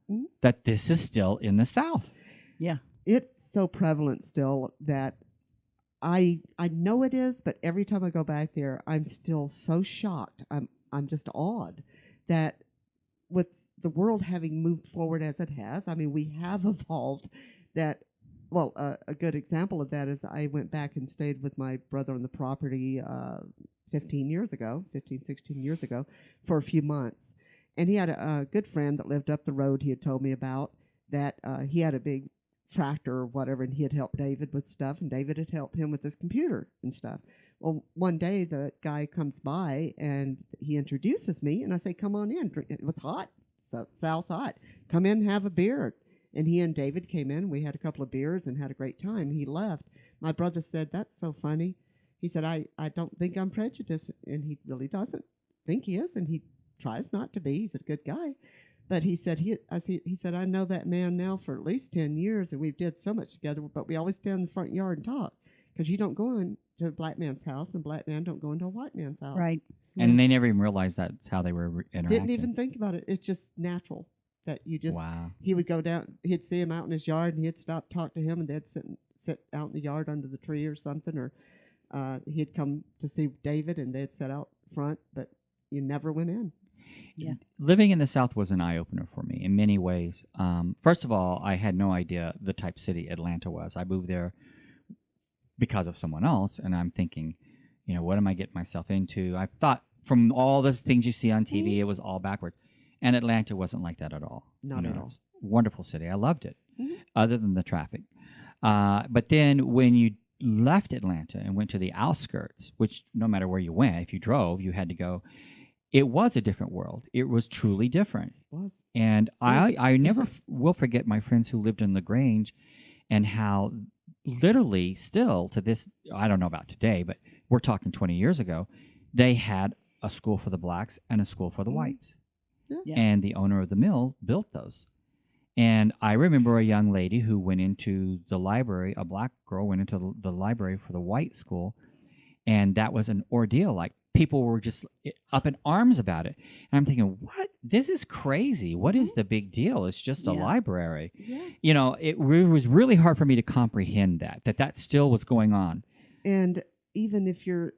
that this is still in the South. Yeah. It's so prevalent still that I know it is, but every time I go back there, I'm still so shocked. I'm just awed that with the world having moved forward as it has, I mean, we have evolved that. Well, a good example of that is I went back and stayed with my brother on the property 16 years ago, for a few months. And he had a good friend that lived up the road he had told me about that he had a big tractor or whatever, and he had helped David with stuff, and David had helped him with his computer and stuff. Well, one day the guy comes by, and he introduces me, and I say, come on in. It was hot. So South's hot. Come in and have a beer. And he and David came in. We had a couple of beers and had a great time. He left. My brother said, that's so funny. He said, I don't think I'm prejudiced. And he really doesn't think he is, and he tries not to be. He's a good guy. But he said, he said, I know that man now for at least 10 years, and we've did so much together, but we always stand in the front yard and talk, because you don't go into a black man's house, and a black man don't go into a white man's house. Right. And they never even realized that's how they were interacting. Didn't even think about it. It's just natural that you just, he would go down, he'd see him out in his yard, and he'd stop, talk to him, and they'd sit out in the yard under the tree or something, or he'd come to see David, and they'd sit out front, but you never went in. Yeah. Living in the South was an eye-opener for me in many ways. First of all, I had no idea the type city Atlanta was. I moved there because of someone else, and I'm thinking, what am I getting myself into? I thought from all the things you see on TV, it was all backwards. And Atlanta wasn't like that at all. Not at all. It's a wonderful city. I loved it, other than the traffic. But then when you left Atlanta and went to the outskirts, which no matter where you went, if you drove, you had to go, it was a different world. It was truly different. It was. And I never will forget my friends who lived in LaGrange and how literally still to this, I don't know about today, but we're talking 20 years ago, they had a school for the blacks and a school for the whites. Yeah. And the owner of the mill built those. And I remember a young lady who went into the library, a black girl went into the library for the white school, and that was an ordeal. Like people were just up in arms about it. And I'm thinking, what? This is crazy. What is the big deal? It's just a library. Yeah. You know, it was really hard for me to comprehend that still was going on. And even if you're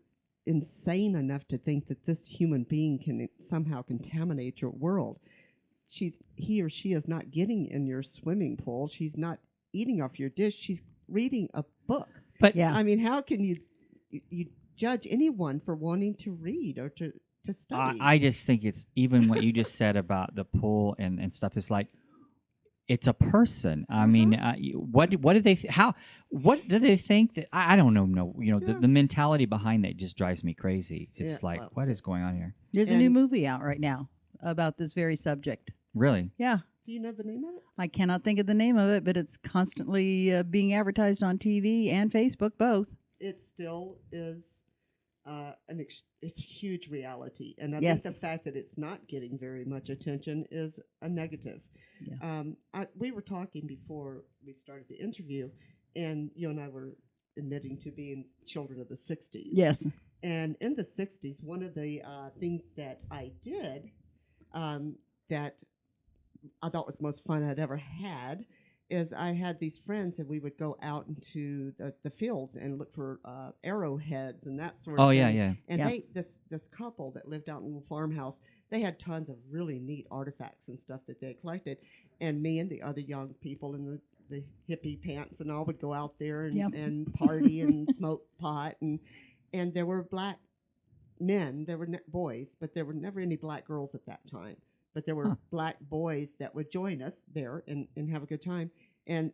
insane enough to think that this human being can somehow contaminate your world, he or she is not getting in your swimming pool. She's not eating off your dish. She's reading a book. But I mean, how can you judge anyone for wanting to read or to study? I just think it's even what you just said about the pool and stuff is like, it's a person. I mean, what did they what do they think that I don't know? No, you know, the mentality behind that just drives me crazy. It's like, what is going on here? There's a new movie out right now about this very subject. Really? Yeah. Do you know the name of it? I cannot think of the name of it, but it's constantly being advertised on TV and Facebook, both. It still is it's huge reality, and I think the fact that it's not getting very much attention is a negative. Yeah. We were talking before we started the interview, and you and I were admitting to being children of the 60s. Yes. And in the 60s, one of the things that I did that I thought was the most fun I'd ever had is I had these friends, and we would go out into the fields and look for arrowheads and that sort of thing. Yeah. And this couple that lived out in the farmhouse, they had tons of really neat artifacts and stuff that they collected. And me and the other young people in the hippie pants and all would go out there and party and smoke pot. And there were black men, there were boys, but there were never any black girls at that time. But there were black boys that would join us there and have a good time. And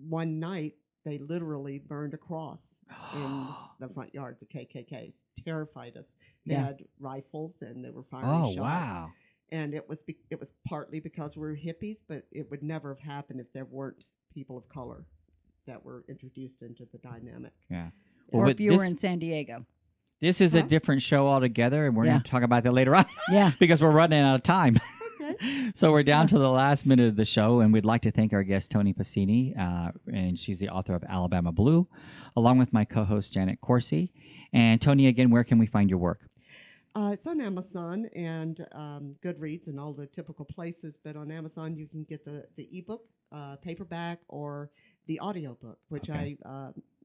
one night, they literally burned a cross in the front yard. The KKKs terrified us. They had rifles and they were firing shots. Wow! And it was partly because we were hippies, but it would never have happened if there weren't people of color that were introduced into the dynamic. Yeah. Or if you were in San Diego. This is a different show altogether, and we're going to talk about that later on. Yeah. Because we're running out of time. Okay. So we're down to the last minute of the show, and we'd like to thank our guest, Toni Pacini, and she's the author of Alabama Blue, along with my co-host, Janet Corsi. And Toni, again, where can we find your work? It's on Amazon and Goodreads and all the typical places, but on Amazon you can get the ebook, paperback, or the audiobook, which I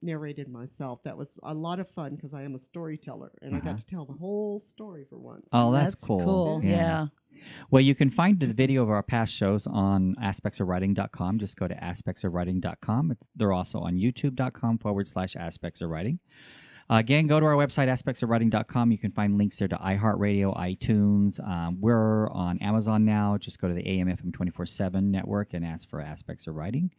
narrated myself. That was a lot of fun because I am a storyteller, and I got to tell the whole story for once. Oh, that's cool. Yeah. Well, you can find the video of our past shows on aspectsofwriting.com. Just go to aspectsofwriting.com. They're also on youtube.com/aspectsofwriting. Again, go to our website, aspectsofwriting.com. You can find links there to iHeartRadio, iTunes. We're on Amazon now. Just go to the AM/FM 24/7 network and ask for Aspects of Writing.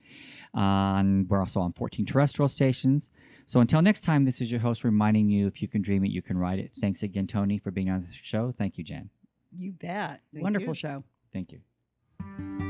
We're also on 14 terrestrial stations. So until next time, this is your host reminding you, if you can dream it, you can write it. Thanks again, Toni, for being on the show. Thank you, Jan. You bet. Thank Wonderful you. show. Thank you.